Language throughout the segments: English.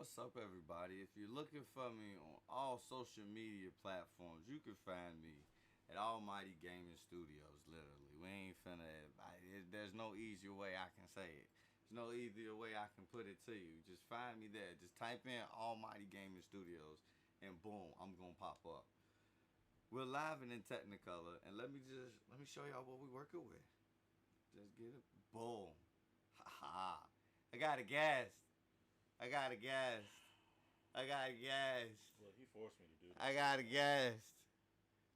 What's up, everybody? If you're looking for me on all social media platforms, you can find me at Almighty Gaming Studios. Literally, we ain't finna. There's no easier way I can say it. There's no easier way I can put it to you. Just find me there. Just type in Almighty Gaming Studios, and boom, I'm gonna pop up. We're live and in Technicolor, and let me show y'all what we working with. Just get it. Boom. Ha ha. I got a guest. I got a guest. I got a guest. Look, he forced me to do I this got shit, a bro. guest.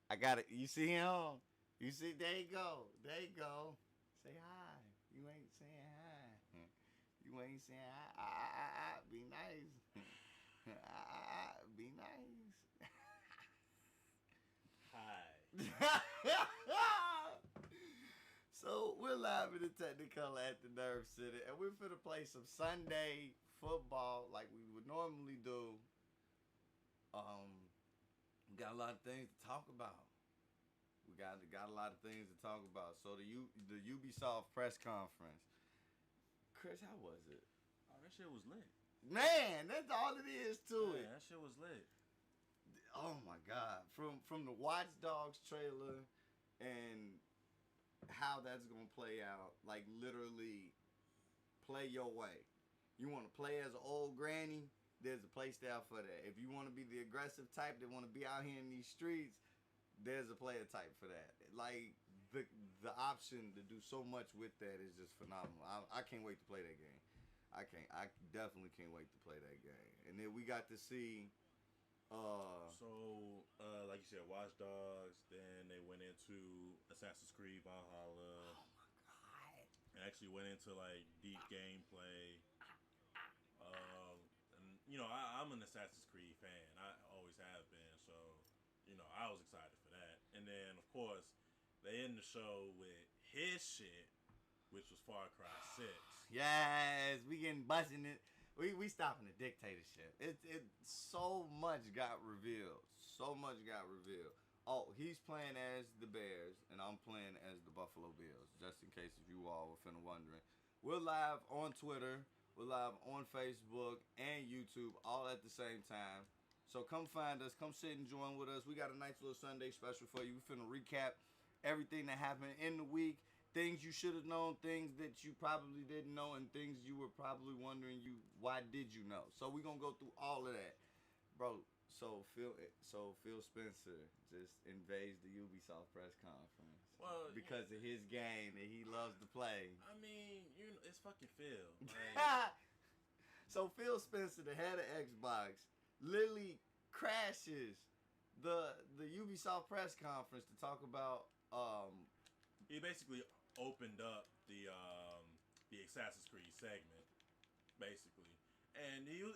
I got it. You see him? You see? There you go. There you go. Say hi. You ain't saying hi. You ain't saying hi. Be nice. Be nice. Hi. So we're live in the Technicolor at the Nerve City, and we're finna play some Sunday football like we would normally do. We got a lot of things to talk about. We got a lot of things to talk about. So the Ubisoft press conference. Chris, how was it? Oh, that shit was lit. Man, that's all it is to Yeah, it. that shit was lit. Oh my God! From the Watch Dogs trailer and how that's gonna play out, like literally play your way. You want to play as an old granny? There's a play style for that. If you want to be the aggressive type that want to be out here in these streets, there's a player type for that. Like the option to do so much with that is just phenomenal. I can't wait to play that game. I definitely can't wait to play that game. And then we got to see. So, like you said, Watch Dogs. Then they went into Assassin's Creed Valhalla. Oh my God. And actually went into like deep gameplay. And I'm an Assassin's Creed fan. I always have been. So, I was excited for that. And then, of course, they end the show with his shit, which was Far Cry 6. Yes, we getting busting it. We stopping the dictatorship. It so much got revealed. So much got revealed. Oh, he's playing as the Bears, and I'm playing as the Buffalo Bills. Just in case if you all were finna wondering, we're live on Twitter. We're live on Facebook and YouTube all at the same time. So come find us. Come sit and join with us. We got a nice little Sunday special for you. We're finna recap everything that happened in the week. Things you should have known, things that you probably didn't know, and things you were probably wondering why did you know. So we're gonna go through all of that. Bro, so Phil Spencer just invades the Ubisoft press conference. Well, Because of his game that he loves to play. I mean, it's fucking Phil. Like, So Phil Spencer, the head of Xbox, literally crashes the Ubisoft press conference to talk about he basically opened up the Assassin's Creed segment, basically, and he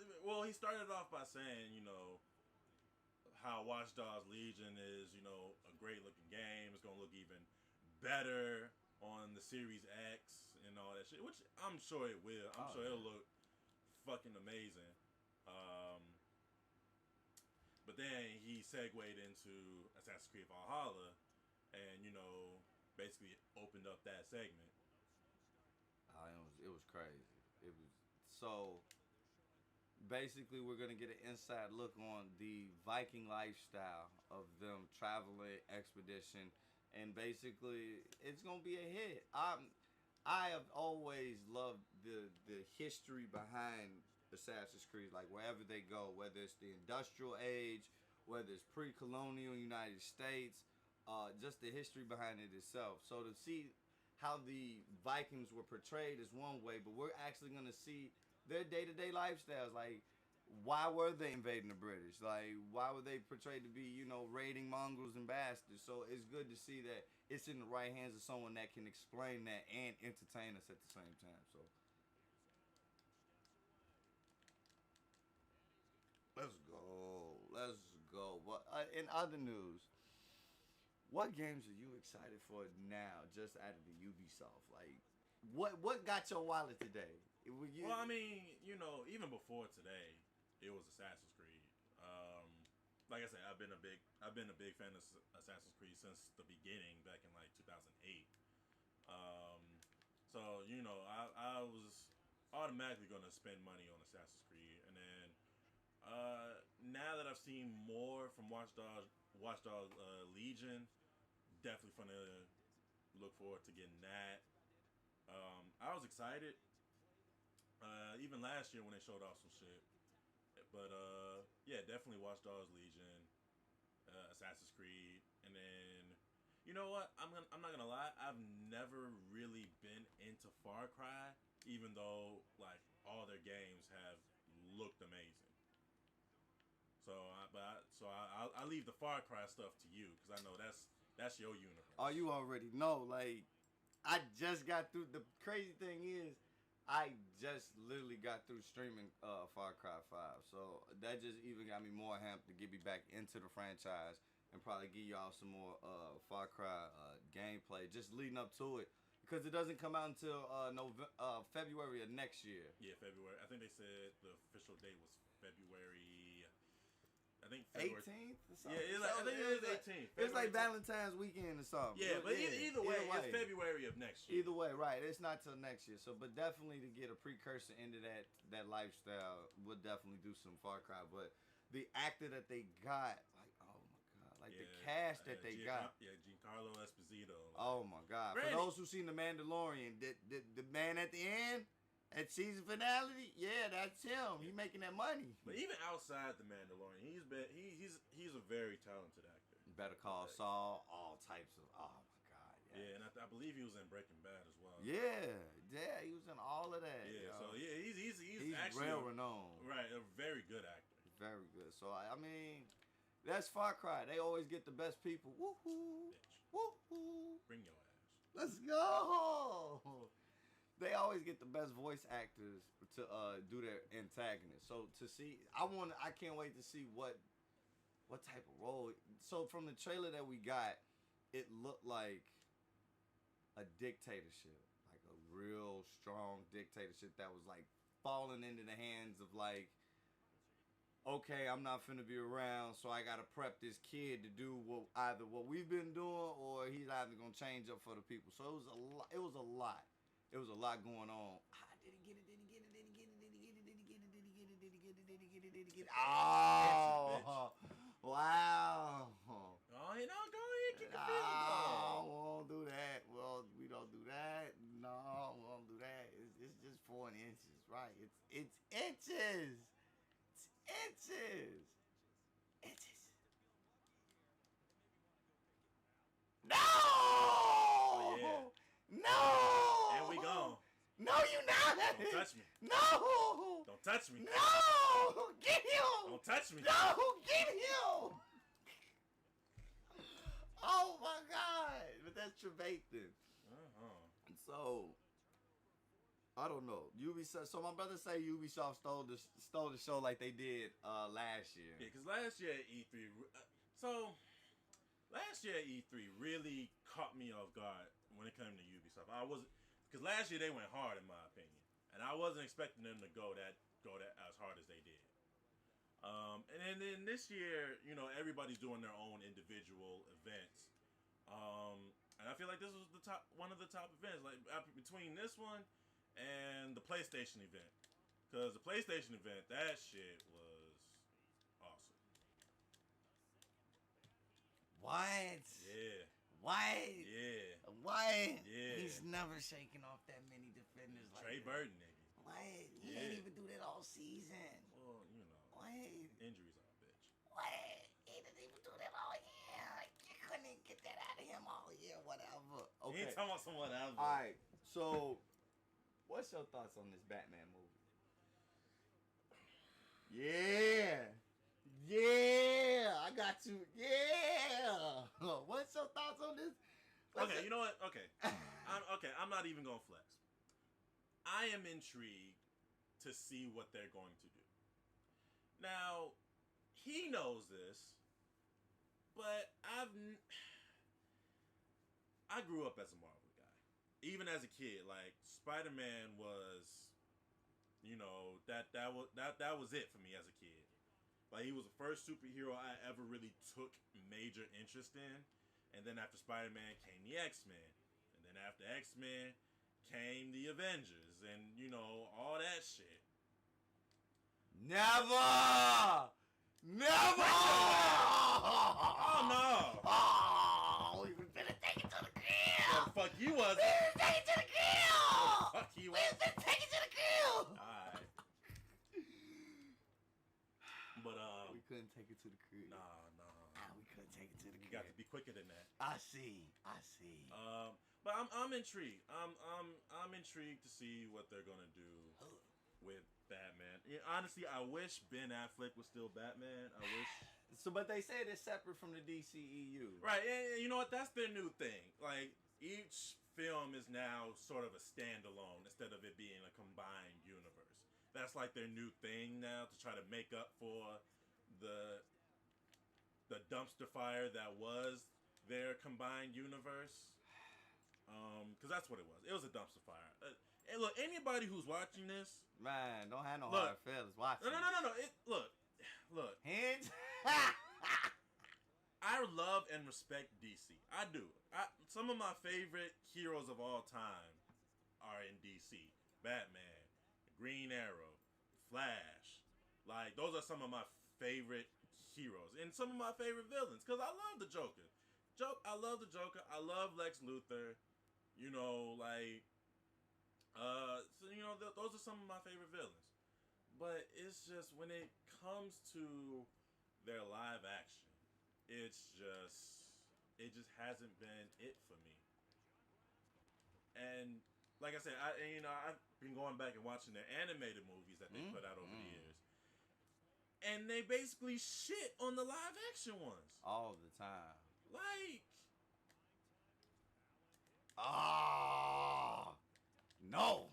started off by saying, how Watch Dogs Legion is, a great looking game. It's gonna look even better on the Series X and all that shit, which I'm sure it will. I'm sure it'll look fucking amazing. But then he segued into Assassin's Creed Valhalla, and basically opened up that segment. it was crazy. It was so. Basically, we're gonna get an inside look on the Viking lifestyle of them traveling expedition, and basically, it's gonna be a hit. I have always loved the history behind Assassin's Creed. Like wherever they go, whether it's the industrial age, whether it's pre-colonial United States, just the history behind it itself. So to see how the Vikings were portrayed is one way, but we're actually gonna see their day-to-day lifestyles. Like, why were they invading the British? Like, why were they portrayed to be, raiding mongrels and bastards? So it's good to see that it's in the right hands of someone that can explain that and entertain us at the same time. So let's go. Let's go. But in other news, what games are you excited for now, just out of the Ubisoft? Like, what got your wallet today? Well, I mean, even before today, it was Assassin's Creed. Like I said, I've been a big fan of Assassin's Creed since the beginning, back in like 2008. So I was automatically gonna spend money on Assassin's Creed, and then I've seen more from Watch Dogs Legion. Definitely gonna look forward to getting that. I was excited. Even last year when they showed off some shit. But yeah, definitely Watch Dogs Legion, Assassin's Creed, and then you know what? I'm not gonna lie. I've never really been into Far Cry, even though like all their games have looked amazing. I leave the Far Cry stuff to you because I know that's your Oh, universe. you already know. Like, I just got through. The crazy thing is, I just literally got through streaming Far Cry 5. So that just even got me more amped to get me back into the franchise and probably give y'all some more Far Cry gameplay just leading up to it. Because it doesn't come out until February of next year. Yeah, February. I think they said the official date was February. I think February 18th or Yeah, something. I think it is 18th. It's like February 18th. Valentine's weekend or something. Yeah, but either way, it's February of next year. Either way, right? It's not till next year. So, but definitely to get a precursor into that lifestyle, would definitely do some Far Cry. But the actor that they got, like, oh my god, like the cast that they got. Yeah, Giancarlo Esposito. Like, Oh my god! For those who've seen The Mandalorian, the man at the end. At season finale, yeah, that's him. He making that money. But even outside the Mandalorian, he's a very talented actor. Better Call Saul, all types of. Oh my god, yeah. Yeah, and I believe he was in Breaking Bad as well. Yeah, he was in all of that. Yeah, so yeah, he's actually well renowned. Right, a very good actor. Very good. So I mean, that's Far Cry. They always get the best people. Woohoo! Woohoo! Bring your ass. Let's go. They always get the best voice actors to do their antagonists. So to see, I can't wait to see what type of role. So from the trailer that we got, it looked like a dictatorship, like a real strong dictatorship that was like falling into the hands of like, okay, I'm not finna be around, so I gotta prep this kid to do either what we've been doing or he's either gonna change up for the people. So it was a lot. It was a lot. It was a lot going on. Did he get it? Oh, wow. Oh, you know, go ahead, kick a field goal. We won't do that. Well, we don't do that. No, we won't do that. It's just 4 inches, right? It's inches. It's inches. Inches. No! Oh, yeah. No! And we gone. No, you not. Don't touch me. No! Don't touch me. No! Get him! Don't touch me. No! Get him! Oh my god! But that's Trevathan. So I don't know. Ubisoft. So my brother say Ubisoft stole the show like they did last year. Yeah, because last year at E3, last year at E3 really caught me off guard when it came to Ubisoft. Because last year they went hard in my opinion, and I wasn't expecting them to go that as hard as they did. And then this year, you know, everybody's doing their own individual events. And I feel like this was one of the top events, like between this one and the PlayStation event. Because the PlayStation event, that shit was awesome. What? Yeah. What? Yeah. What? Yeah. He's never shaking off that many defenders like Trey that. Burton, nigga. What? He ain't even do that all season. Well, you know. What? Injuries are a bitch. What? He didn't even do that all year. Like, you couldn't even get that out of him all year, whatever. Okay. You ain't talking about some whatever. Alright, so what's your thoughts on this Batman movie? Yeah. Yeah. I got you. Yeah. What's your thoughts on this? Okay, you know what? Okay. I'm not even going to flex. I am intrigued to see what they're going to do. Now, he knows this, but I grew up as a Marvel guy. Even as a kid, like Spider-Man was, you know, that was it for me as a kid. Like, he was the first superhero I ever really took major interest in. And then after Spider-Man came the X-Men. And then after X-Men came the Avengers. And, you know, all that shit. Never! Never! But we couldn't take it to the crib. Nah. We couldn't take it to the You crib. got to be quicker than that. I see. But I'm intrigued. I'm intrigued to see what they're gonna do with Batman. Yeah, honestly, I wish Ben Affleck was still Batman. I wish. So, but they said it's separate from the DCEU. Right, and you know what? That's their new thing. Like, each film is now sort of a standalone instead of it being a combined universe. That's like their new thing now to try to make up for the dumpster fire that was their combined universe. Because that's what it was. It was a dumpster fire. And look, anybody who's watching this, Man, don't have no hard feelings. Watch no. Look. Hinge. I love and respect DC. I do. Some of my favorite heroes of all time are in DC. Batman, Green Arrow, Flash. Like, those are some of my favorite heroes. And some of my favorite villains. Because I love the Joker. I love the Joker. I love Lex Luthor. You know, like... so, you know, those are some of my favorite villains. But it's just, when it comes to their live action, it just hasn't been it for me. And like I said, I've been going back and watching their animated movies that they put out over the years, and they basically shit on the live action ones all the time. Like, no.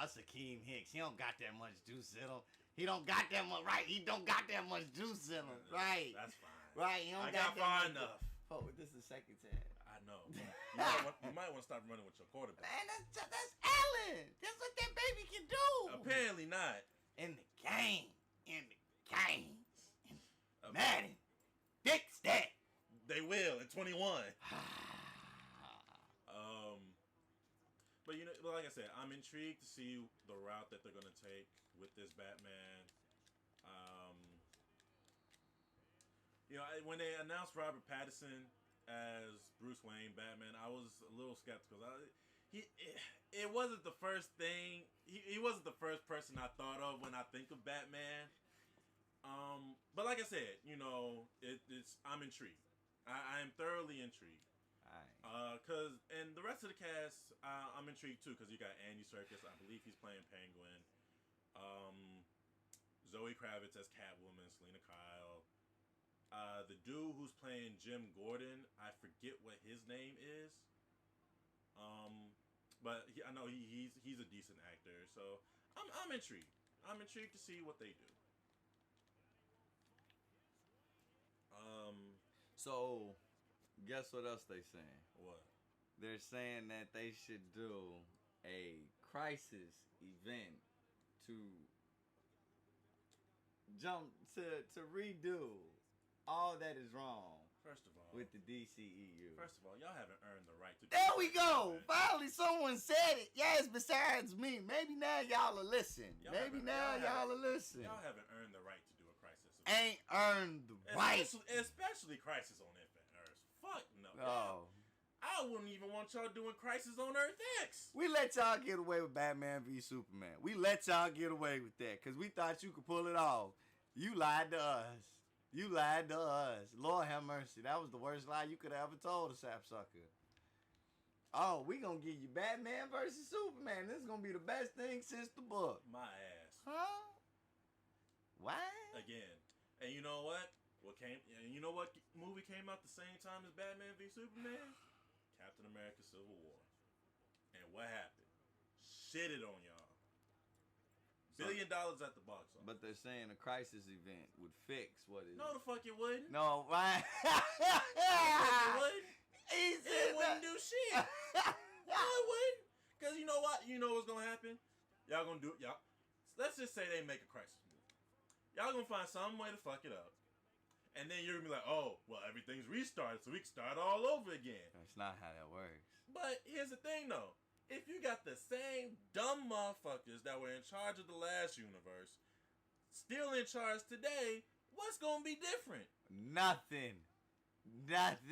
It's Akeem Hicks. He don't got that much juice in him. He don't got that much, right? He don't got that much juice in him, right? That's fine. Right, he don't I got far enough. Oh, this is the second time. I know. You might want to stop running with your quarterback. Man, that's Allen. That's what that baby can do. Apparently not. In the game. Madden. Fix that. They will in 21. But like I said, I'm intrigued to see the route that they're gonna take with this Batman. When they announced Robert Pattinson as Bruce Wayne Batman, I was a little skeptical. It wasn't the first thing. He wasn't the first person I thought of when I think of Batman. But like I said, I'm intrigued. I am thoroughly intrigued. And the rest of the cast, I'm intrigued too, because you got Andy Serkis. I believe he's playing Penguin. Zoe Kravitz as Catwoman, Selena Kyle. The dude who's playing Jim Gordon, I forget what his name is. But I know he's a decent actor, so I'm intrigued. I'm intrigued to see what they do. So, guess what else they saying? What? They're saying that they should do a crisis event to redo all that is wrong. First of all, with the DCEU. First of all, y'all haven't earned the right to. There we go. Finally, someone said it. Yes, besides me. Maybe now y'all will listen. Y'all will listen. Y'all haven't earned the right to do a crisis. Ain't earned the right. Especially Crisis on Infinite Earths. Fuck no. Oh. I wouldn't even want y'all doing Crisis on Earth X. We let y'all get away with Batman v Superman. We let y'all get away with that because we thought you could pull it off. You lied to us. Lord have mercy. That was the worst lie you could have ever told a sapsucker. Oh, we gonna give you Batman versus Superman. This is gonna be the best thing since the book. My ass. Huh? Why? Again. And you know what? You know what movie came out the same time as Batman v Superman? Captain America Civil War. And what happened? Shitted on y'all. $1 billion at the box office. But they're saying a crisis event would fix what is. No, the fuck it wouldn't. No, right? It wouldn't. It wouldn't do shit. No, it wouldn't. Because you know what? You know what's going to happen? Y'all going to do it. Y'all. Let's just say they make a crisis movie. Y'all going to find some way to fuck it up. And then you're going to be like, oh, well, everything's restarted, so we can start all over again. That's not how that works. But here's the thing, though. If you got the same dumb motherfuckers that were in charge of the last universe still in charge today, what's going to be different? Nothing. That's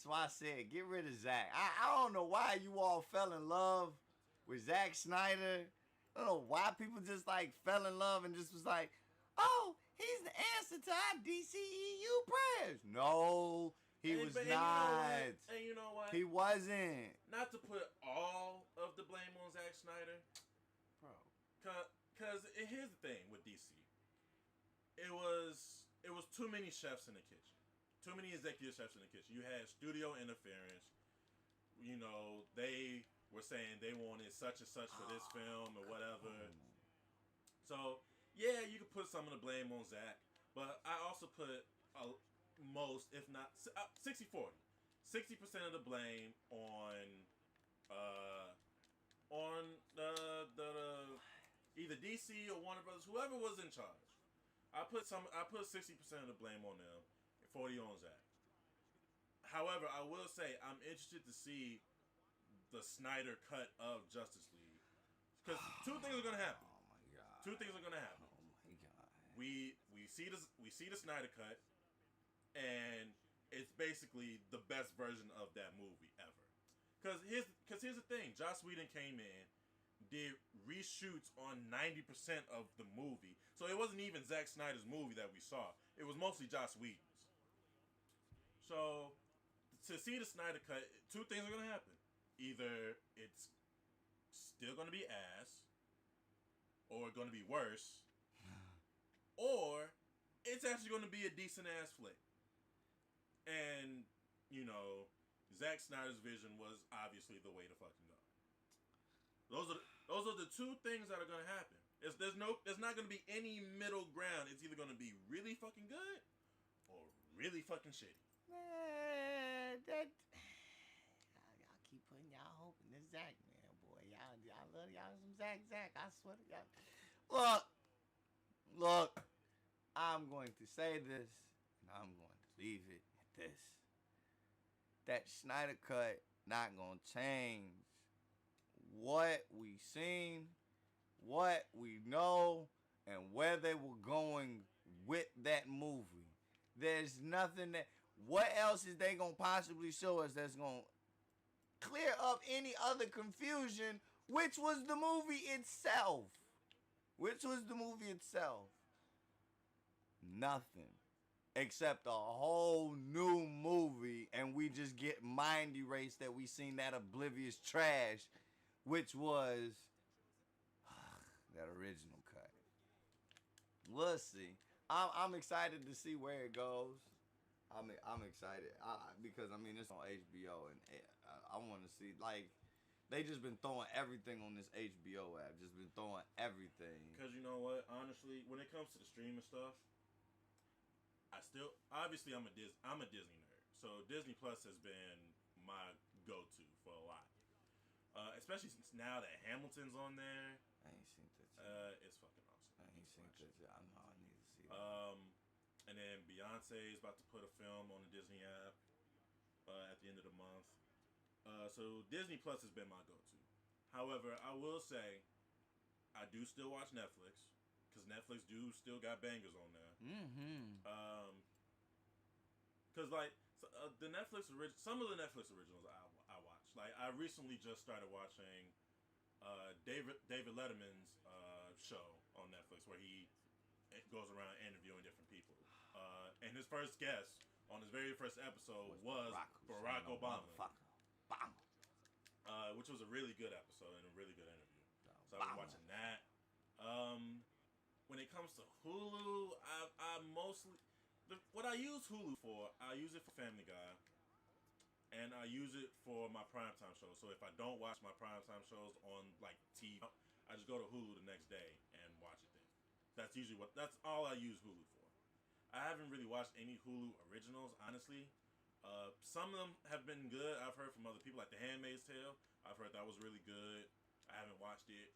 why I said, get rid of Zack. I don't know why you all fell in love with Zack Snyder I don't know why people just like fell in love and just was like, oh, he's the answer to our DCEU prayers. No, he was not. And you know what? He wasn't. Not to put all of the blame on Zack Snyder, Bro. Cause here's the thing with DC. It was too many chefs in the kitchen. Too many executive chefs in the kitchen. You had studio interference. You know, they were saying they wanted such and such for this film or whatever. So, yeah, you could put some of the blame on Zack. But I also put most, if not 60-40. 60% of the blame on the either DC or Warner Brothers, whoever was in charge. I put 60% of the blame on them, 40 on Zack. However, I will say I'm interested to see the Snyder cut of Justice League, because two things are gonna happen. Oh my god. Two things are gonna happen. Oh my god. We see the Snyder cut, and it's basically the best version of that movie ever. Because here's the thing: Joss Whedon came in, did reshoots on 90% of the movie, so it wasn't even Zack Snyder's movie that we saw. It was mostly Joss Whedon's. So to see the Snyder cut, two things are gonna happen: either it's still gonna be ass, or gonna be worse, or it's actually gonna be a decent ass flick. And you know, Zack Snyder's vision was obviously the way to fucking go. Those are the two things that are gonna happen. There's not gonna be any middle ground. It's either gonna be really fucking good or really fucking shitty. Man, that y'all keep putting y'all hope in this Zack, man, boy. Y'all love y'all some Zack. I swear to y'all. Look. I'm going to say this, and I'm going to leave it at this. That Snyder cut not gonna change what we seen, what we know, and where they were going with that movie. There's nothing that. What else is they gonna possibly show us that's gonna clear up any other confusion? Which was the movie itself. Nothing. Except a whole new movie, and we just get mind erased that we seen that oblivious trash, which was that original cut. We'll see. I'm excited to see where it goes. I'm excited because I mean it's on HBO, and I want to see, like, they just been throwing everything on this HBO app. Just been throwing everything. Because you know what? Honestly, when it comes to the streaming stuff, obviously I'm a Disney nerd. So Disney Plus has been my go-to for a lot. Especially since now that Hamilton's on there. I ain't seen that yet. It's fucking awesome. I ain't seen that yet. I know I need to see that. And then Beyonce is about to put a film on the Disney app at the end of the month. So Disney Plus has been my go-to. However, I will say I do still watch Netflix, because Netflix still got bangers on there. Because like some of the Netflix originals I watch. Like I recently just started watching David Letterman's show on Netflix, where he goes around interviewing different people. And his first guest on his very first episode was Barack Obama. Which was a really good episode and a really good interview. So I've been watching that. When it comes to Hulu, I mostly what I use Hulu for, I use it for Family Guy, and I use it for my primetime shows. So if I don't watch my primetime shows on like TV, I just go to Hulu the next day and watch it then. That's all I use Hulu for. I haven't really watched any Hulu originals, honestly. Some of them have been good. I've heard from other people, like The Handmaid's Tale. I've heard that was really good. I haven't watched it.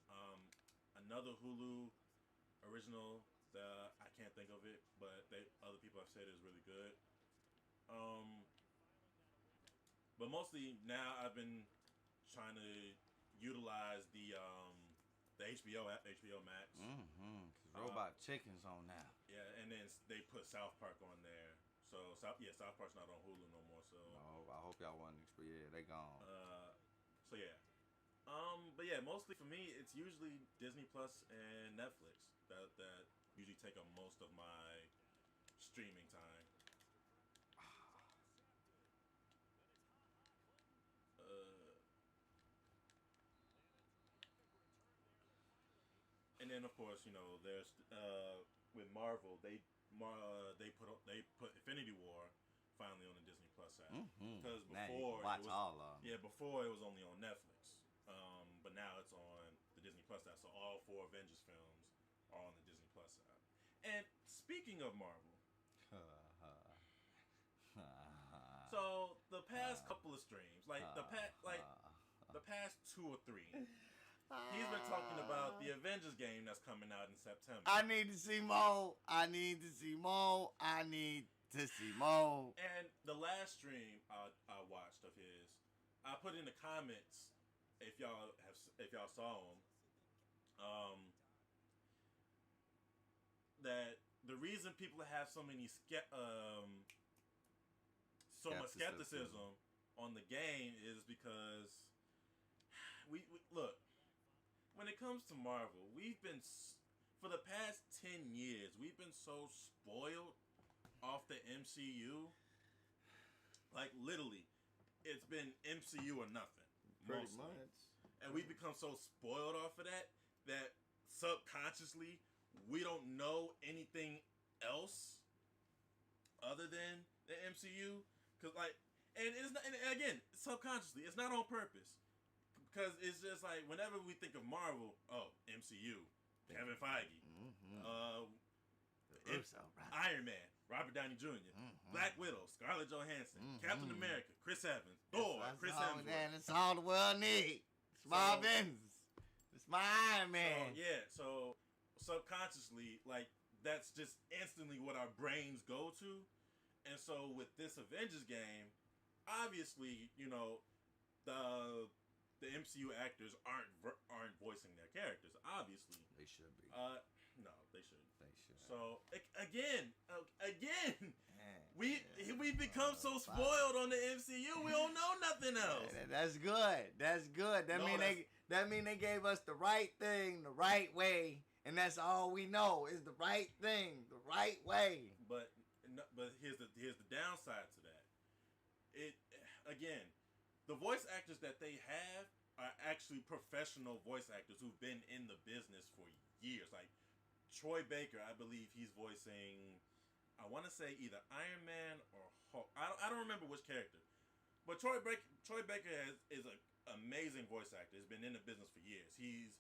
Another Hulu original that I can't think of it, but other people have said is really good. But mostly now I've been trying to utilize the HBO app, HBO Max. Robot Chicken's on now. Yeah, and then they put South Park on there. So South Park's not on Hulu no more. So no, I hope y'all wasn't. Yeah, they gone. So yeah. But yeah, mostly for me, it's usually Disney Plus and Netflix that usually take up most of my streaming time. Uh, and then of course, there's with Marvel, they put Infinity War finally on the Disney Plus app Mm-hmm. because Now you can before it watch was all of them. yeah before it was only on Netflix, but now it's on the Disney Plus app. So all four Avengers films are on the Disney Plus app. And speaking of Marvel, so the past couple of streams, the past two or three, he's been talking about the Avengers game that's coming out in September. I need to see more. I need to see more. I need to see more. And the last stream I watched of his, I put in the comments if y'all saw him, that the reason people have so much skepticism on the game is because we look, when it comes to Marvel, for the past 10 years, we've been so spoiled off the MCU. Like, literally, it's been MCU or nothing. Pretty mostly. much. And we've become so spoiled off of that subconsciously, we don't know anything else other than the MCU. Cause and it's not, and again, subconsciously, it's not on purpose. Because it's just like, whenever we think of Marvel, MCU, Kevin Feige, Iron Man, Robert Downey Jr., Black Widow, Scarlett Johansson, Captain America, Chris Evans, Thor, Chris Hemsworth. That's all the world needs. It's my Avengers. It's my Iron Man. So subconsciously, like, that's just instantly what our brains go to. And so with this Avengers game, obviously, the MCU actors aren't voicing their characters. Obviously, They should be. No, they shouldn't. They should. So again, we become so spoiled on the MCU. We don't know nothing else. That's good. That's good. That mean they gave us the right thing the right way, and that's all we know is the right thing the right way. But here's the downside to that. The voice actors that they have are actually professional voice actors who've been in the business for years. Like Troy Baker, I believe he's voicing, I want to say either Iron Man or Hulk. I don't remember which character. But Troy Baker is an amazing voice actor. He's been in the business for years. He's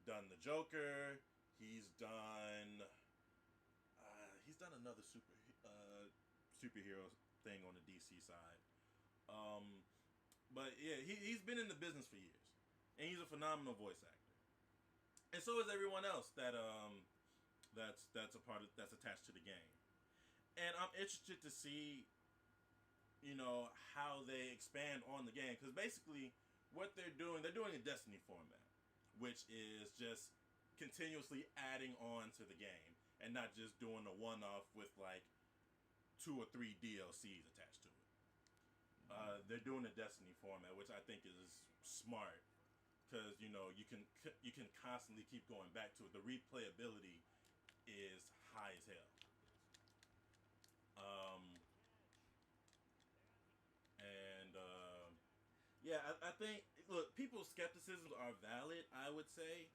done the Joker. He's done another superhero thing on the DC side. But yeah, he's been in the business for years, and he's a phenomenal voice actor. And so is everyone else that's attached to the game. And I'm interested to see, how they expand on the game, because basically what they're doing a Destiny format, which is just continuously adding on to the game and not just doing a one-off with like 2 or 3 DLCs attached to it. They're doing a Destiny format, which I think is smart, because you can constantly keep going back to it. The replayability is high as hell. I think, look, people's skepticisms are valid, I would say,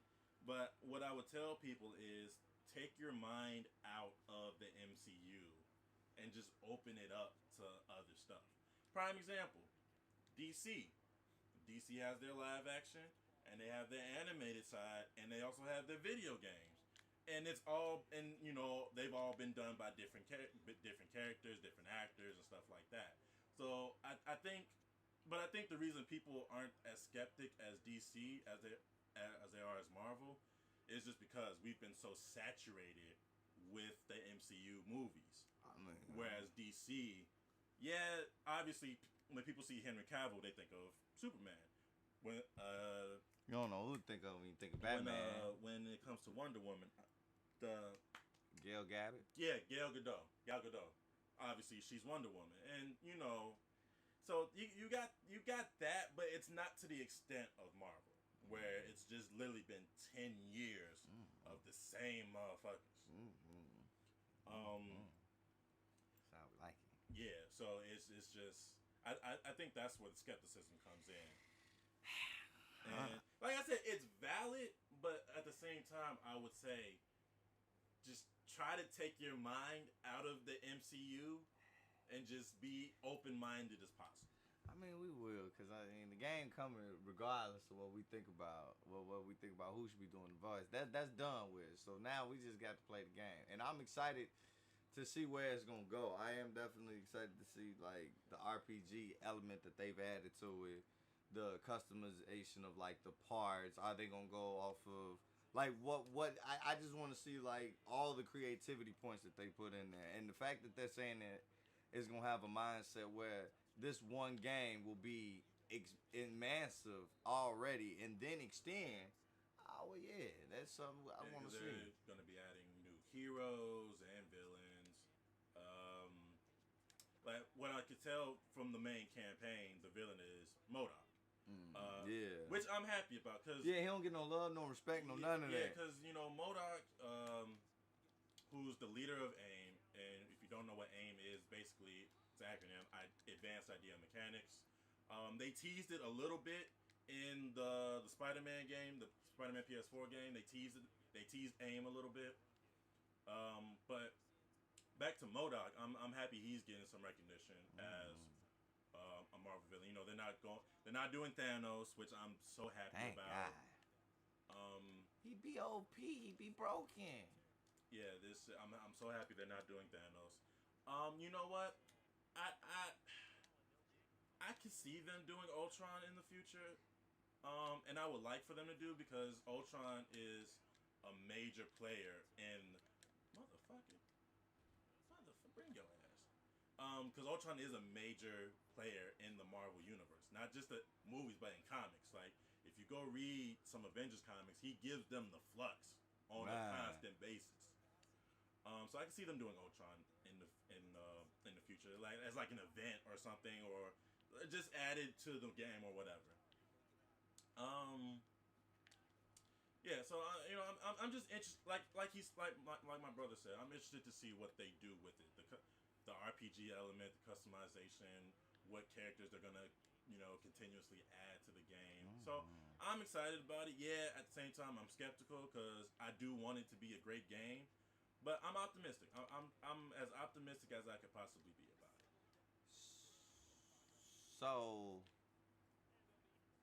but what I would tell people is take your mind out of the MCU and just open it up to other stuff. Prime example, DC. DC has their live action, and they have their animated side, and they also have their video games. And they've all been done by different characters, different actors, and stuff like that. So I think the reason people aren't as skeptic as DC as they are as Marvel is just because we've been so saturated with the MCU movies. Whereas DC, obviously when people see Henry Cavill, they think of Superman. When you don't know who to think of when you think of Batman. When it comes to Wonder Woman, Gal Gadot. Yeah, Gal Gadot. Obviously, she's Wonder Woman, and so you got that, but it's not to the extent of Marvel. where it's just literally been 10 years of the same motherfuckers. Um, That's how we like it. yeah, so it's just I think that's where the skepticism comes in. And like I said, it's valid, but at the same time, I would say just try to take your mind out of the MCU and just be open-minded as possible. I mean, we will, cause I mean the game coming regardless of what we think about, what we think about who should be doing the voice. That's done with. So now we just got to play the game, and I'm excited to see where it's gonna go. I am definitely excited to see like the RPG element that they've added to it, the customization of like the parts. Are they gonna go off of like what I just want to see like all the creativity points that they put in there, and the fact that they're saying that it's gonna have a mindset where this one game will be massive already and then extend. Oh well, yeah, that's something I Yeah, want because to they're see. going to be adding new heroes and villains. Um, like what I could tell from the main campaign, the villain is Modok. Yeah. Which I'm happy about because Yeah, he don't get no love, no respect, no none of yeah, that. because you know Modok, who's the leader of AIM, and if you don't know what AIM is, basically it's an acronym, Advanced Idea Mechanics. They teased it a little bit in the Spider-Man game, the Spider-Man PS4 game. They teased AIM a little bit. But back to Modok, I'm happy he's getting some recognition as a Marvel villain. You know, they're not doing Thanos, which I'm so happy Thank about. God. Um, He be OP, he be broken. yeah, I'm so happy they're not doing Thanos. You know what? I I I can see them doing Ultron in the future. And I would like for them to do because Ultron is a major player in motherfucker. Bring your ass. Because Ultron is a major player in the Marvel universe, not just the movies, but in comics. Like if you go read some Avengers comics, he gives them the flux on a Right. constant basis. So I can see them doing Ultron in the future, like as like an event or something, or just added to the game or whatever. Um, yeah. So you know, I'm just interested. Like my brother said, I'm interested to see what they do with it. The RPG element, the customization, what characters they're gonna continuously add to the game. So I'm excited about it. Yeah. At the same time, I'm skeptical because I do want it to be a great game. But I'm optimistic. I'm as optimistic as I could possibly be about it. So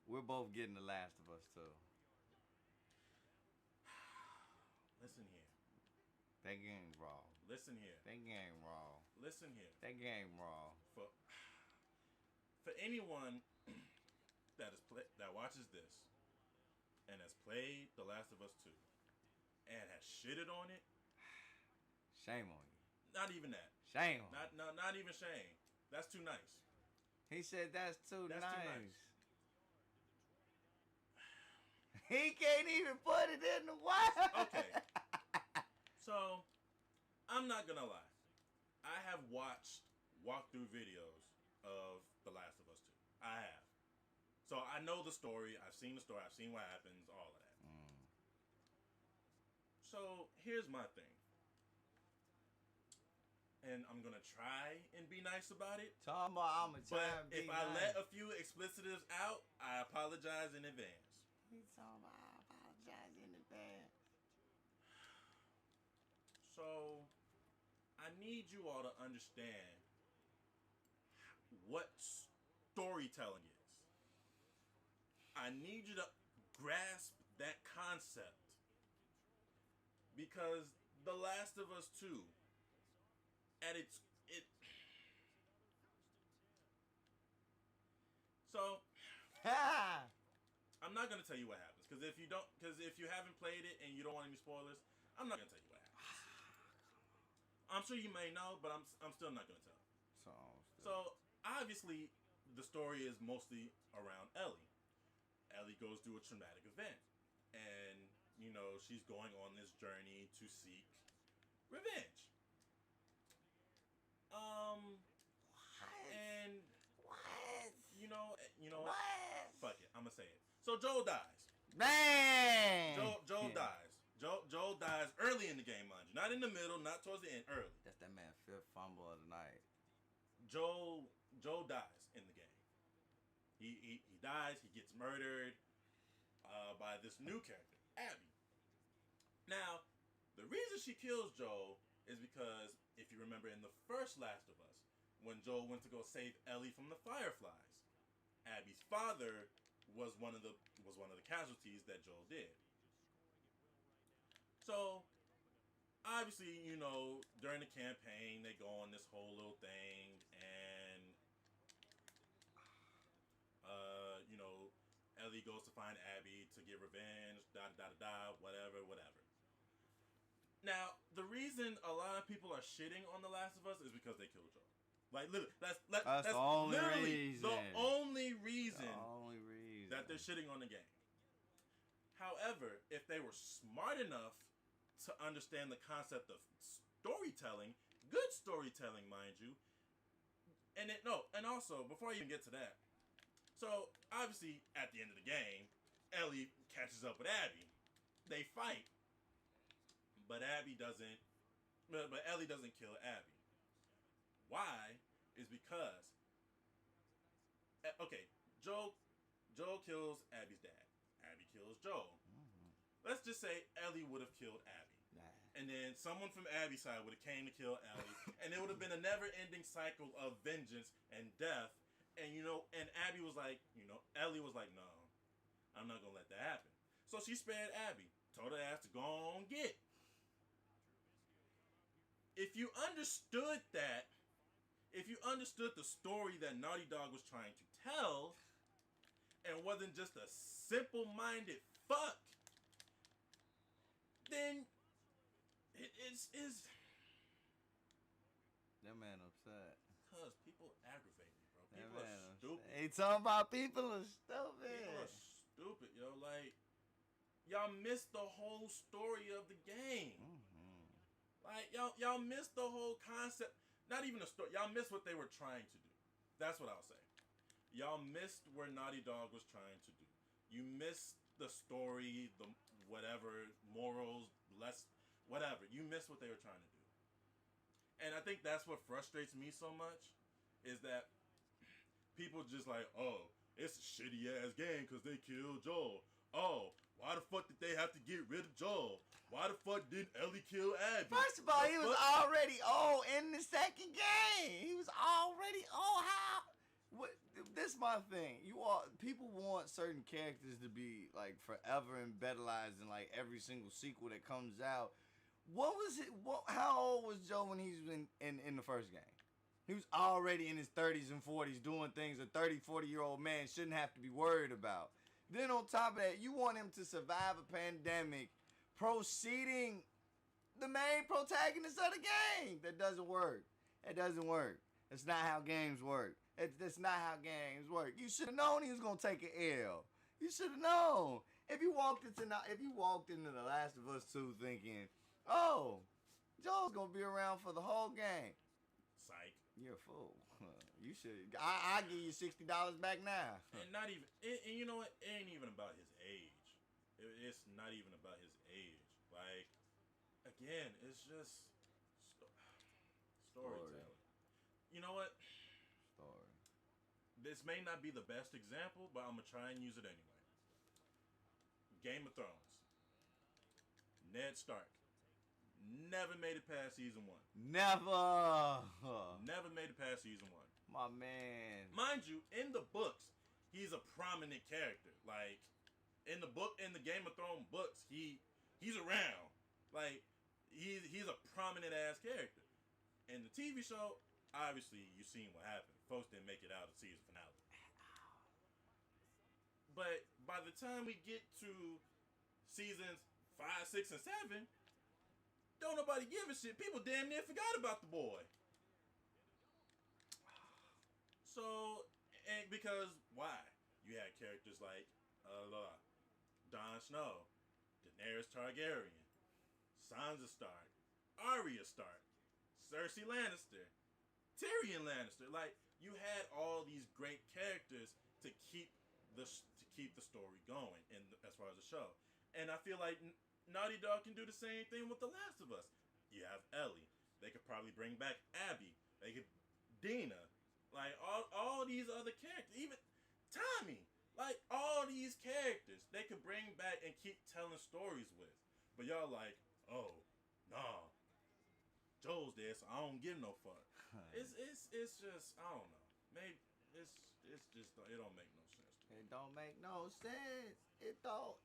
we're both getting The Last of Us too. Listen here. That game raw. Listen here. That game raw. Listen here. That game raw. For anyone that watches this and has played The Last of Us 2 and has shitted on it, Shame on you. not even that. Shame on you. Not even shame. That's too nice. He said that's too That's too nice. nice. He can't even put it in the wild. Okay. So, I'm not gonna lie. I have watched walkthrough videos of The Last of Us 2. I have. So I know the story. I've seen the story. I've seen what happens. All of that. So here's my thing. And I'm gonna try and be nice about it. Talking about I'ma try But and be if I nice. let a few explicitives out, I apologize in advance. He's talking about I apologize in advance. So, I need you all to understand what storytelling is. I need you to grasp that concept. Because The Last of Us 2, at it. So, I'm not gonna tell you what happens because if you haven't played it and you don't want any spoilers, I'm not gonna tell you what happens. I'm sure you may know, but I'm still not gonna tell. So obviously, the story is mostly around Ellie. Ellie goes through a traumatic event, and she's going on this journey to seek revenge. And What? you know what? What? Fuck it, I'm gonna say it. So Joel dies. Man! Joel dies. Joel dies early in the game, mind you. Not in the middle, not towards the end, early. That's that man's fifth fumble of the night. Joel dies in the game. He dies, he gets murdered by this new character, Abby. Now, the reason she kills Joel is because, if you remember in the first Last of Us, when Joel went to go save Ellie from the Fireflies, Abby's father was one of the casualties that Joel did. So, obviously, you know, during the campaign, they go on this whole little thing, and you know, Ellie goes to find Abby to get revenge, whatever. Now, the reason a lot of people are shitting on The Last of Us is because they killed Joel. Like, literally, that's the only reason. The only reason that they're shitting on the game. However, if they were smart enough to understand the concept of storytelling, good storytelling, mind you, and also, before I even get to that, so obviously at the end of the game, Ellie catches up with Abby. They fight, but Ellie doesn't kill Abby. Why? Is because Joel kills Abby's dad. Abby kills Joel. Mm-hmm. Let's just say Ellie would have killed Abby. Nah. And then someone from Abby's side would have came to kill Ellie. And it would have been a never-ending cycle of vengeance and death. And, and Ellie was like, no, I'm not going to let that happen. So she spared Abby. Told her ass to go on get. If you understood that, if you understood the story that Naughty Dog was trying to tell, and wasn't just a simple-minded fuck, then it is. That man upset. Cause people aggravate me, bro. People are stupid. He talking about people are stupid. People are stupid, yo. Like, y'all missed the whole story of the game. Mm-hmm. Like, y'all missed the whole concept. Not even a story. Y'all missed what they were trying to do. That's what I'll say. Y'all missed where Naughty Dog was trying to do. You missed the story, the whatever, morals, whatever. You missed what they were trying to do. And I think that's what frustrates me so much, is that people just like, oh, it's a shitty ass game because they killed Joel. Oh, why the fuck did they have to get rid of Joel? Why the fuck didn't Ellie kill Abby? First of all, he was already in the second game. He was already how? What? This is my thing. People want certain characters to be like forever immortalized in like every single sequel that comes out. What was it? How old was Joe when he was in the first game? He was already in his 30s and 40s doing things a 30, 40-year-old man shouldn't have to be worried about. Then on top of that, you want him to survive a pandemic, proceeding the main protagonist of the game. That doesn't work. It doesn't work. That's not how games work. That's not how games work. You should have known he was gonna take an L. You should have known. If you walked into The Last of Us 2 thinking, oh, Joel's gonna be around for the whole game. Psych. You're a fool. You should. I'll give you $60 back now. And not even. And you know what? It ain't even about his age. It's not even about his age. Like, again, it's just storytelling. You know what? Story. This may not be the best example, but I'm gonna try and use it anyway. Game of Thrones. Ned Stark never made it past season 1. Never made it past season 1. My man. Mind you, in the books, he's a prominent character. Like, in the Game of Thrones books, he's around. Like, he's a prominent ass character. In the TV show, obviously, you've seen what happened. Folks didn't make it out of the season finale. But by the time we get to seasons 5, 6, and 7, don't nobody give a shit. People damn near forgot about the boy. So, and because why? You had characters like Jon Snow, Daenerys Targaryen, Sansa Stark, Arya Stark, Cersei Lannister, Tyrion Lannister. Like, you had all these great characters to keep to keep the story going as far as the show. And I feel like Naughty Dog can do the same thing with The Last of Us. You have Ellie. They could probably bring back Abby. They could Dina. Like all these other characters, even Tommy. Like all these characters, they could bring back and keep telling stories with. But y'all like, oh, nah, Joel's there, so I don't give no fuck. It's just I don't know. Maybe it's just it don't make no sense to me. It don't make no sense. It don't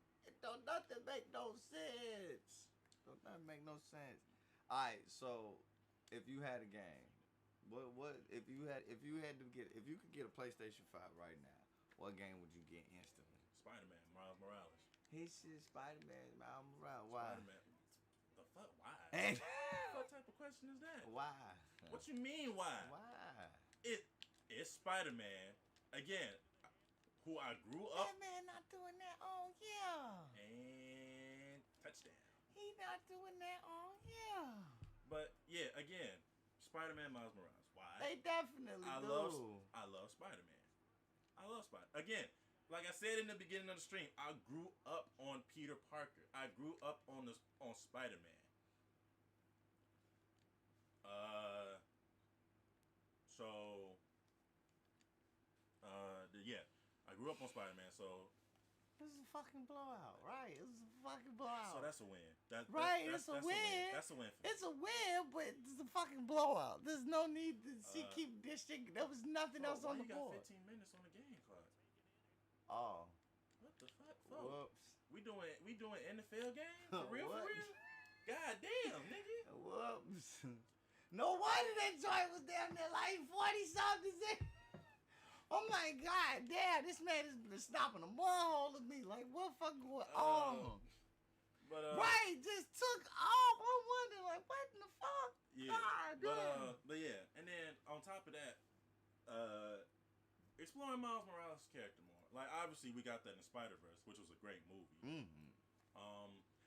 nothing make no sense. Don't nothing make no sense. Alright, so if you had a game, what if you could get a PlayStation 5 right now, what game would you get instantly? Spider-Man, Miles Morales. He said Spider-Man, Miles Morales. Why? Spider-Man. The fuck? Why? Hey. What type of question is that? Why? What you mean why? Why? It's Spider-Man again, who I grew up. That man not doing that all year. And touchdown. He not doing that all year. But yeah, again, Spider-Man, Miles Morales. Why? They definitely do. I love Spider-Man. I love Spider. Again, like I said in the beginning of the stream, I grew up on Peter Parker. I grew up on Spider-Man. Yeah, I grew up on Spider-Man, so this is a fucking blowout, right? This is a fucking blowout. So that's a win. That's a win. That's a win for me. It's a win, but it's a fucking blowout. There's no need to keep dishing. There was nothing else on the board. You got 15 minutes on the game clock. Oh. What the fuck, folks? Whoops. We doing NFL game? For real, for real? God damn, nigga. Whoops. No wonder that joint was down there like 40-something. Oh my God, damn, this man has been stopping a mud of me. Like, what the fuck going on? But right, just took off. I'm wondering, like, what in the fuck? Yeah. God damn. But yeah, and then on top of that, exploring Miles Morales' character more. Like, obviously, we got that in Spider-Verse, which was a great movie. Mm-hmm.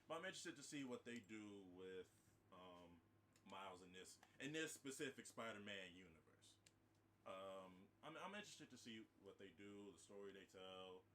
But I'm interested to see what they do with Miles in this specific Spider-Man universe. I'm interested to see what they do, the story they tell.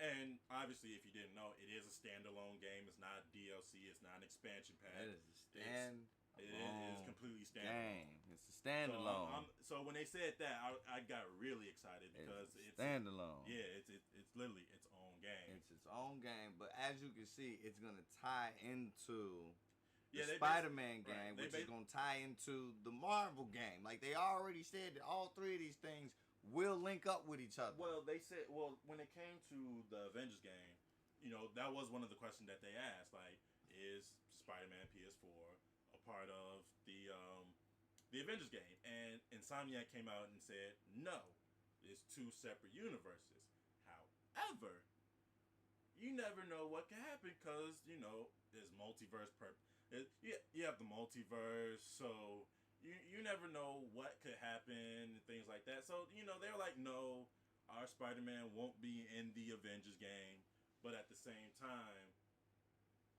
And obviously, if you didn't know, it is a standalone game. It's not DLC. It's not an expansion pack. It is a standalone. It is completely standalone. Game. It's a standalone. So when they said that, I got really excited because it's standalone. Yeah, it's literally its own game. It's its own game, but as you can see, it's gonna tie into the they Spider-Man game, which is gonna tie into the Marvel game. Like they already said that all three of these things will link up with each other. Well, they said, when it came to the Avengers game, that was one of the questions that they asked. Like, is Spider-Man PS4 a part of the Avengers game? And Insomniac came out and said, no, it's two separate universes. However, you never know what can happen because, there's multiverse you have the multiverse, so you never know what could happen and things like that. So, they were like, no, our Spider-Man won't be in the Avengers game, but at the same time,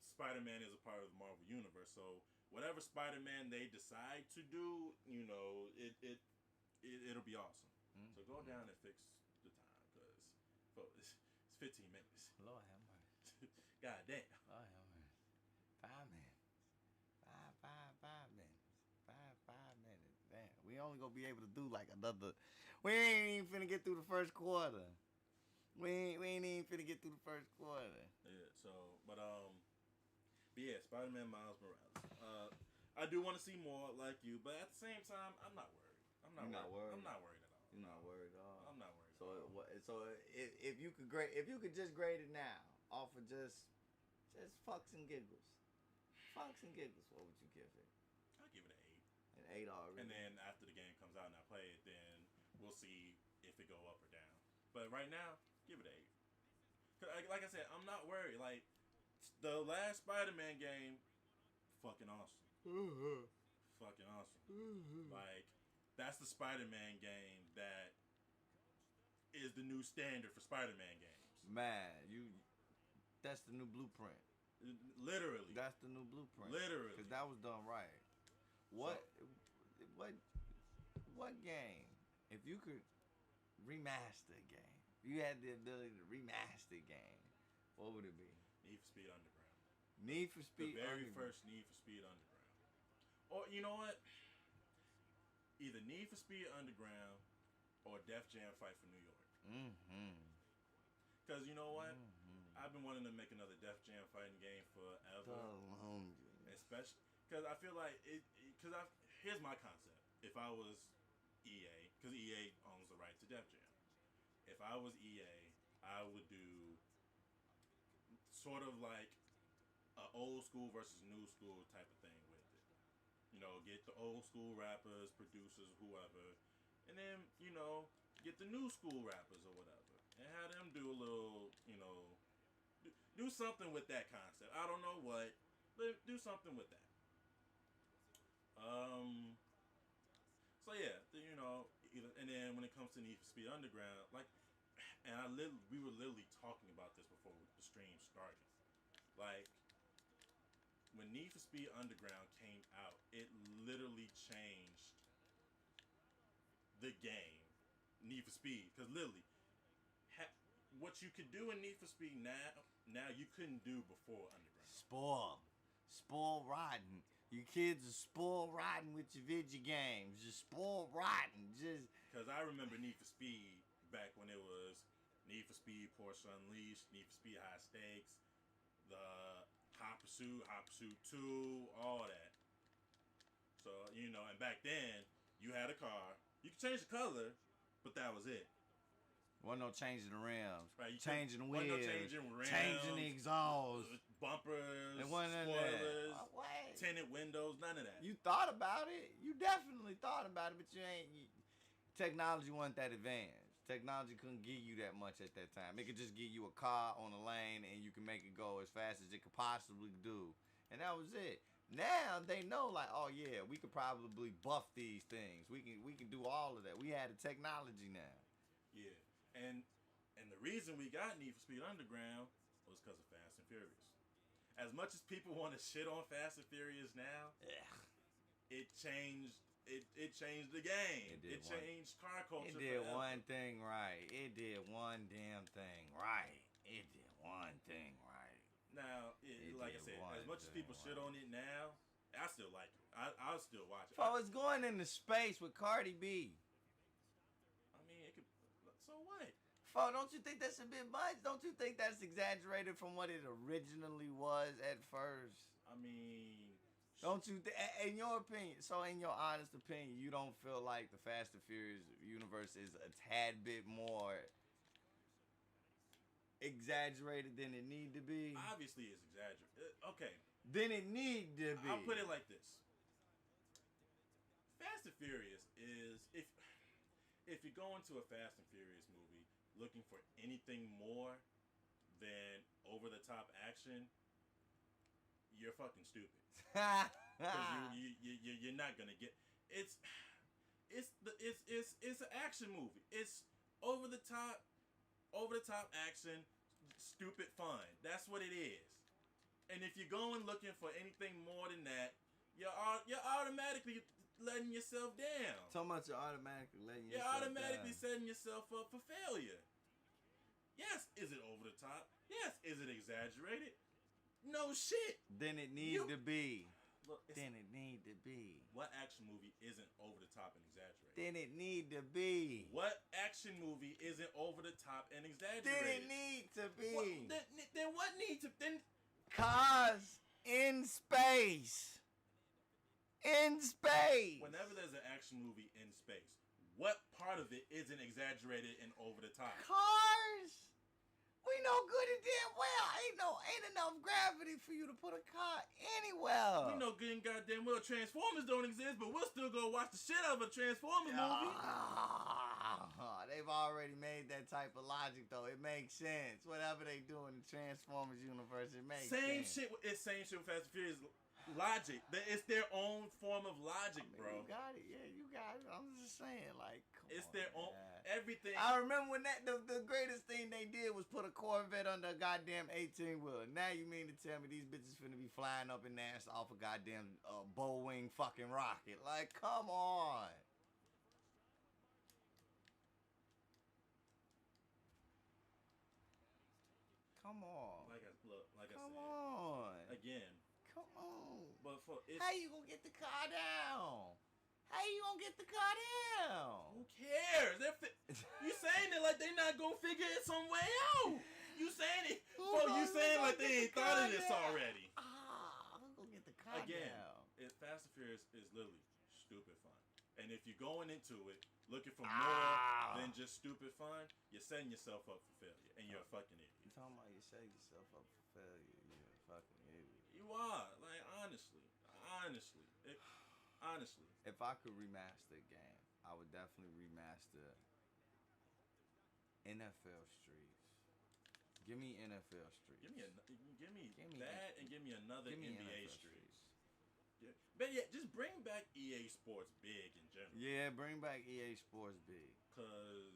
Spider-Man is a part of the Marvel Universe. So whatever Spider-Man they decide to do, it'll be awesome. Mm-hmm. So go down and fix the time, because it's 15 minutes. Lord have mercy. God damn. Lord have mercy. 5 minutes. 5 minutes. 5 minutes. Damn. We only gonna be able to do like another. We ain't even finna get through the first quarter. We ain't even finna get through the first quarter. Yeah. So, but yeah, Spider-Man Miles Morales. I do want to see more like you, but at the same time, I'm not worried. I'm not worried at all. You're not worried at all. I'm not worried. So if you could just grade it now off of just fucks and giggles. Fucks and giggles, what would you give it? I'll give it an 8. An 8 already. And then after the game comes out and I play it, then we'll see if it go up or down. But right now, give it an 8. Cause like I said, I'm not worried. Like the last Spider-Man game, fucking awesome. Mm-hmm. Fucking awesome. Mm-hmm. Like that's the Spider-Man game that is the new standard for Spider-Man games. Man, that's the new blueprint. Literally. That's the new blueprint. Literally. Because that was done right. What game, if you could remaster a game, You had the ability to remaster a game. What would it be? Need for Speed Underground. Need for Speed. The very Underground. first Need for Speed Underground. Or you know what? Either Need for Speed Underground or Def Jam Fight for New York. Mm-hmm. Because you know what? Mm-hmm. I've been wanting to make another Def Jam fighting game forever. Especially because I feel like because here's my concept. If I was EA, because EA owns the right to Def Jam. If I was EA, I would do sort of like an old school versus new school type of thing with it. You know, get the old school rappers, producers, whoever, and then get the new school rappers or whatever, and have them do a little, do something with that concept. I don't know what, but do something with that. So yeah, and then when it comes to Need for Speed Underground, like, and we were literally talking about this before the stream started. Like, when Need for Speed Underground came out, it literally changed the game, Need for Speed, because literally, what you could do in Need for Speed now you couldn't do before Underground. Spoil rotten. You kids are spoiled rotten with your video games. Just spoiled rotten. Just because I remember Need for Speed back when it was Need for Speed Porsche Unleashed, Need for Speed High Stakes, the Hot Pursuit 2, all that. So and back then you had a car. You could change the color, but that was it. Wasn't no changing the rims, right? Changing the wheels, no changing rims, changing the exhaust, bumpers, spoilers, tinted windows, none of that. You thought about it. You definitely thought about it, but technology wasn't that advanced. Technology couldn't give you that much at that time. It could just give you a car on a lane and you can make it go as fast as it could possibly do. And that was it. Now they know, like, oh yeah, we could probably buff these things. We can do all of that. We had the technology now. Yeah. And the reason we got Need for Speed Underground was because of Fast and Furious. As much as people want to shit on Fast and Furious now, it changed the game. It changed car culture. It did one thing right. It did one damn thing right. It did one thing right. Now, like I said, as much as people shit on it now, I still like it. I'll still watch it. So it's going into space with Cardi B. I mean, it could. So what? Don't you think that's a bit much? Don't you think that's exaggerated from what it originally was at first? I mean, don't you? In your opinion, so in your honest opinion, you don't feel like the Fast and Furious universe is a tad bit more exaggerated than it need to be? Obviously, it's exaggerated. Okay. Then it need to be. I'll put it like this: Fast and Furious is if you go into a Fast and Furious movie looking for anything more than over the top action, you're fucking stupid. Because you're not gonna get it's an action movie. It's over the top action, stupid fun. That's what it is. And if you're going looking for anything more than that, you're automatically letting yourself down. So much you're automatically letting yourself down. You're automatically setting yourself up for failure. Yes, is it over the top? Yes, is it exaggerated? No shit. Then it needs to be. Look, then it need to be. What action movie isn't over the top and exaggerated? Then it need to be. What action movie isn't over the top and exaggerated? Then it need to be. Then what needs to then? Cars in space. In space. Whenever there's an action movie in space, what part of it isn't exaggerated and over the top? Cars. We know good and damn well ain't enough gravity for you to put a car anywhere. We know good and goddamn well Transformers don't exist, but we'll still go watch the shit out of a Transformers movie. They've already made that type of logic though. It makes sense. Whatever they do in the Transformers universe, it makes sense. It's same shit with Fast and Furious. Logic. It's their own form of logic, bro. You got it. Yeah, you got it. I'm just saying, like, it's their own everything. I remember when the greatest thing they did was put a Corvette under a goddamn 18-wheeler. Now you mean to tell me these bitches finna be flying up in NASA off a goddamn Boeing fucking rocket? Like, come on. Come on. Like I Come said on. again. Come on. But for it's, How you gonna get the car down? How you gonna get the car down? who cares? You saying it like they not gonna figure it some way out. You saying it? You saying like they ain't thought of this already? Who's gonna get the car Again, down? Fast and Furious is literally stupid fun. And if you're going into it looking for more than just stupid fun, you're setting yourself up for failure, and you're a fucking idiot. You talking about you set yourself up for failure? You're a fucking idiot. You are, like, honestly. If I could remaster a game, I would definitely remaster NFL Streets. Give me NFL Streets. Give me Give me that, and give me another Give me NBA NFL Streets. Yeah. But yeah, just bring back EA Sports big in general. Yeah, bring back EA Sports big. Cause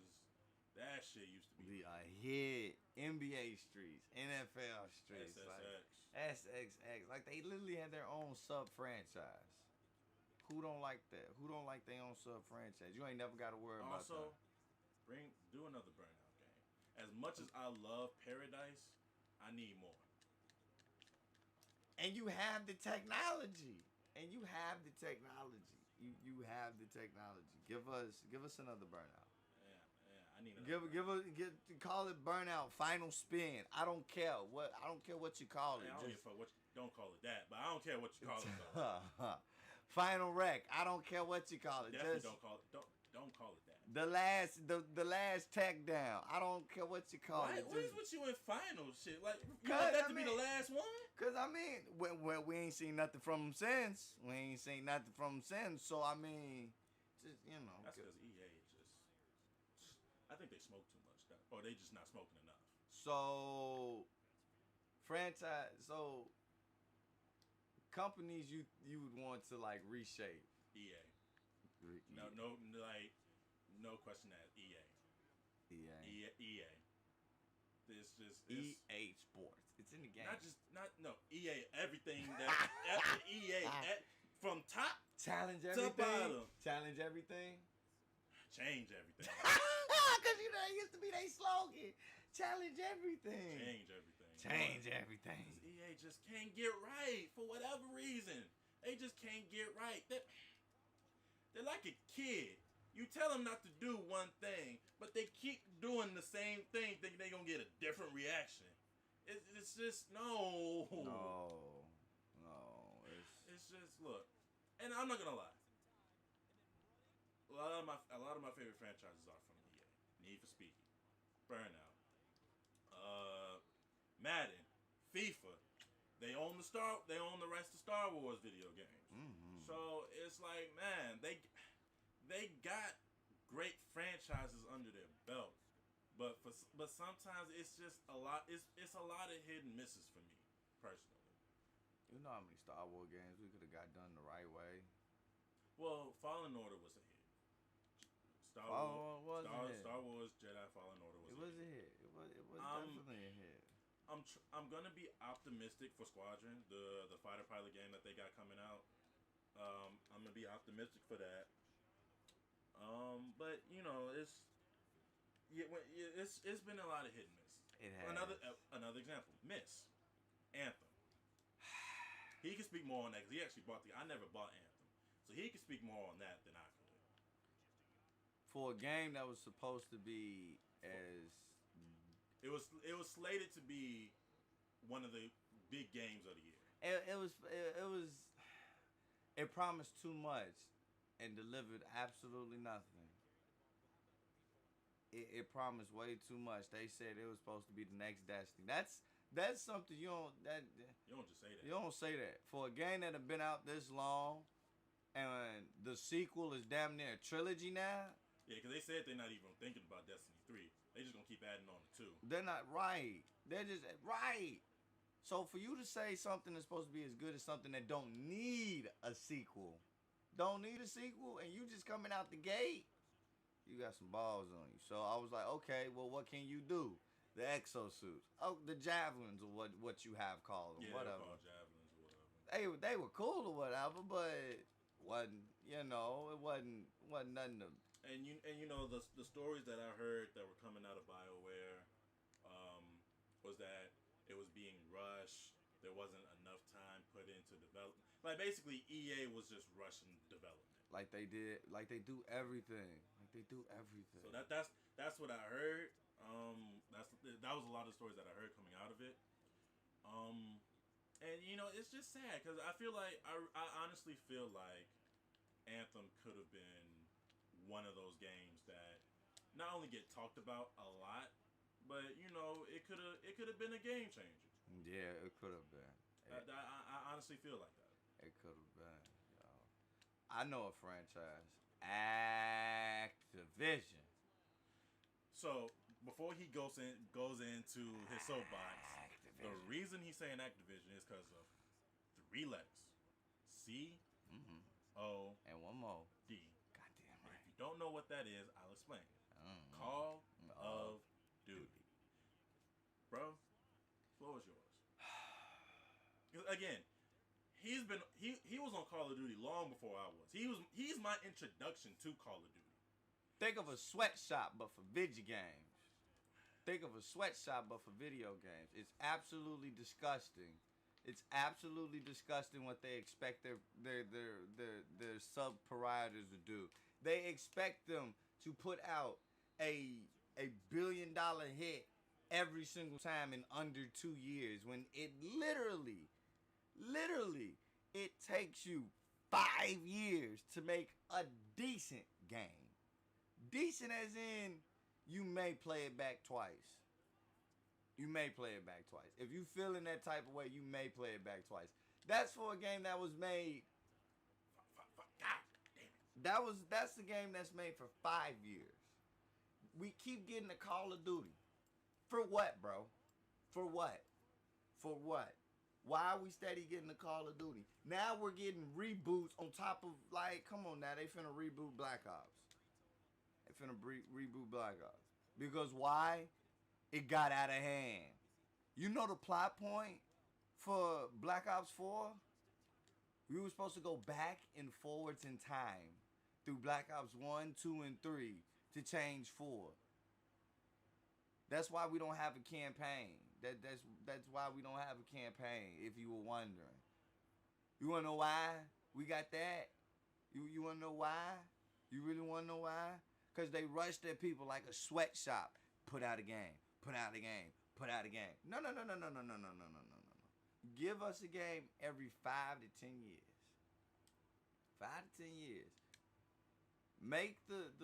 that shit used to be Be a hit. NBA Streets, NFL Streets, SSX. like SXX. Like they literally had their own sub franchise. Who don't like that? Who don't like their own sub franchise? You ain't never got to worry about Also, that. do another Burnout game. As much as I love Paradise, I need more. And you have the technology. You have the technology. Give us another Burnout. Yeah, I need another. Call it Burnout Final Spin. I don't care what you call it. I don't give a fuck don't call it that, but I don't care what you call it though. Final Wreck. I don't care what you call it. Definitely Just don't call it that. the last tech down. I don't care what you call it. What is with you in final shit? Like you Cause, want that I to be mean- the last one? Cause I mean, when we ain't seen nothing from them since. So I mean, just That's because EA I think they smoke too much, or they just not smoking enough. So companies you would want to like reshape. EA. No question that EA. It's EA Sports. It's in the game. EA. Everything that EA from top Challenge to everything. bottom. Challenge everything. Change everything. Cause that used to be their slogan. Challenge everything. Change everything. Change everything. EA just can't get right for whatever reason. They just can't get right. They're like a kid. You tell them not to do one thing, but they keep doing the same thing, thinking they're gonna get a different reaction. It's just no. It's just look, and I'm not gonna lie. A lot of my favorite franchises are from EA. Need for Speed, Burnout, Madden, FIFA. They own the rights to Star Wars video games. Mm-hmm. So it's like, man, they got great franchises under their belt, but sometimes it's just a lot. It's a lot of hit and misses for me personally. You know how many Star Wars games we could have got done the right way? Well, Fallen Order was a hit. Star Wars Jedi Fallen Order was a hit. It was definitely a hit. I'm gonna be optimistic for Squadron, the fighter pilot game that they got coming out. I'm gonna be optimistic for that. But it's been a lot of hit and miss. It has. Another example, Miss Anthem. He can speak more on that because he actually I never bought Anthem, so he can speak more on that than I could. For a game that was supposed to be it was slated to be one of the big games of the year. It promised too much and delivered absolutely nothing. It promised way too much. They said it was supposed to be the next Destiny. That's something you don't just say that. You don't say that. For a game that have been out this long and the sequel is damn near a trilogy now. Yeah, because they said they're not even thinking about Destiny 3. They just gonna keep adding on to 2. They're not right. They're just right. So for you to say something that's supposed to be as good as something that don't need a sequel, and you just coming out the gate, you got some balls on you. So I was like, okay, well, what can you do? The exosuits, the javelins, or what you have called them, whatever. Called javelins or whatever. They were cool or whatever, but it wasn't nothing to. And the stories that I heard that were coming out of BioWare was that rushed. There wasn't enough time put into development. Like basically, EA was just rushing development. Like they did, like they do everything. Like they do everything. So that's what I heard. That was a lot of stories that I heard coming out of it. Um, and it's just sad because I feel like I honestly feel like Anthem could have been one of those games that not only get talked about a lot, but it could have been a game changer. Yeah, it could have been. I honestly feel like that. It could have been. Yo. I know a franchise, Activision. So before he goes into his soapbox, the reason he's saying Activision is because of three letters: C O And one more. D. Goddamn If right. you don't know what that is, I'll explain. Call of Duty. Bro, floor is yours. 'Cause again, he was on Call of Duty long before I was. He's my introduction to Call of Duty. Think of a sweatshop, but for video games. Think of a sweatshop, but for video games. It's absolutely disgusting. It's absolutely disgusting what they expect their sub proprietors to do. They expect them to put out a $1 billion hit every single time in under 2 years, when it literally, it takes you 5 years to make a decent game. Decent as in, you may play it back twice. You may play it back twice. If you feel in that type of way, you may play it back twice. That's for a game that was made. God damn it. That's the game that's made for 5 years. We keep getting the Call of Duty. For what, bro? For what? For what? Why are we steady getting the Call of Duty? Now we're getting reboots on top of, like, come on now, they finna reboot Black Ops. They finna reboot Black Ops. Because why? It got out of hand. You know the plot point for Black Ops 4? We were supposed to go back and forwards in time through Black Ops 1, 2, and 3 to change 4. That's why we don't have a campaign. That's why we don't have a campaign, if you were wondering. You wanna know why we got that? You wanna know why? You really wanna know why? Because they rush their people like a sweatshop. Put out a game. Put out a game. Put out a game. No. Give us a game every 5 to 10 years. 5 to 10 years. Make the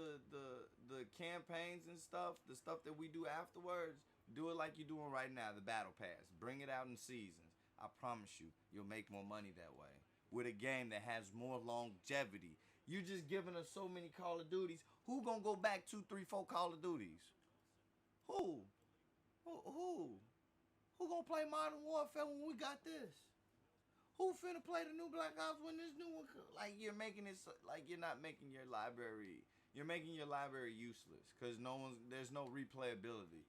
campaigns and stuff, the stuff that we do afterwards, do it like you're doing right now, the Battle Pass. Bring it out in seasons. I promise you, you'll make more money that way. With a game that has more longevity. You're just giving us so many Call of Duties. Who gonna go back 2, 3, 4 Call of Duties? Who? Who gonna play Modern Warfare when we got this? Who finna play the new Black Ops when this new one comes? Like, you're making it like you're not making your library. You're making your library useless because there's no replayability.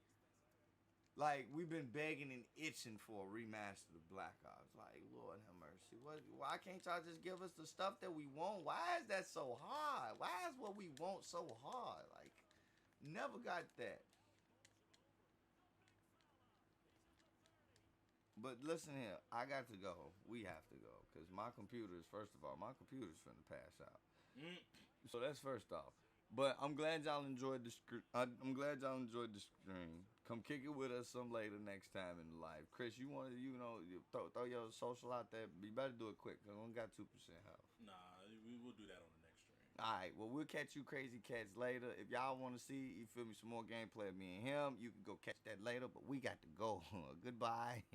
Like, we've been begging and itching for a remaster of Black Ops. Like, Lord have mercy. Why can't y'all just give us the stuff that we want? Why is that so hard? Why is what we want so hard? Like, never got that. But listen here, I got to go. We have to go. Because my computer's finna pass out. So that's first off. But I'm glad y'all enjoyed the stream. Come kick it with us some later next time in life. Chris, you want to, throw your social out there? You better do it quick, because we only got 2% health. Nah, we will do that on the next stream. All right, well, we'll catch you crazy cats later. If y'all want to see, you feel me, some more gameplay of me and him, you can go catch that later. But we got to go. Goodbye.